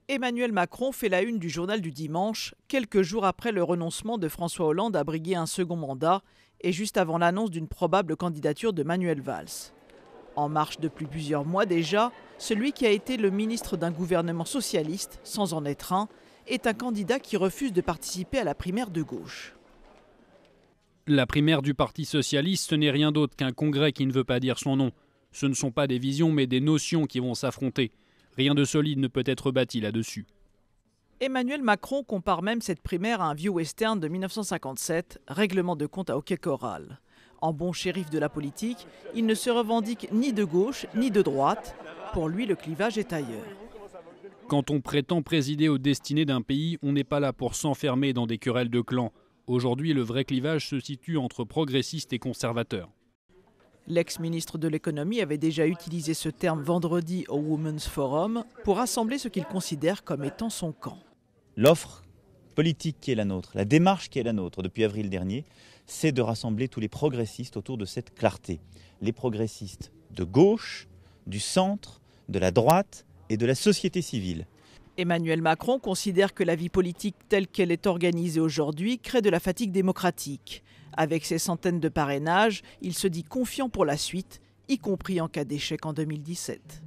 Emmanuel Macron fait la une du journal du dimanche, quelques jours après le renoncement de François Hollande à briguer un second mandat et juste avant l'annonce d'une probable candidature de Manuel Valls. En marche depuis plusieurs mois déjà, celui qui a été le ministre d'un gouvernement socialiste, sans en être un, est un candidat qui refuse de participer à la primaire de gauche. La primaire du Parti socialiste, ce n'est rien d'autre qu'un congrès qui ne veut pas dire son nom. Ce ne sont pas des visions mais des notions qui vont s'affronter. Rien de solide ne peut être bâti là-dessus. Emmanuel Macron compare même cette primaire à un vieux western de 1957, règlement de compte à hockey choral. En bon shérif de la politique, il ne se revendique ni de gauche ni de droite. Pour lui, le clivage est ailleurs. Quand on prétend présider aux destinées d'un pays, on n'est pas là pour s'enfermer dans des querelles de clans. Aujourd'hui, le vrai clivage se situe entre progressistes et conservateurs. L'ex-ministre de l'économie avait déjà utilisé ce terme vendredi au Women's Forum pour rassembler ce qu'il considère comme étant son camp. L'offre politique qui est la nôtre, la démarche qui est la nôtre depuis avril dernier, c'est de rassembler tous les progressistes autour de cette clarté. Les progressistes de gauche, du centre, de la droite et de la société civile. Emmanuel Macron considère que la vie politique telle qu'elle est organisée aujourd'hui crée de la fatigue démocratique. Avec ses centaines de parrainages, il se dit confiant pour la suite, y compris en cas d'échec en 2017.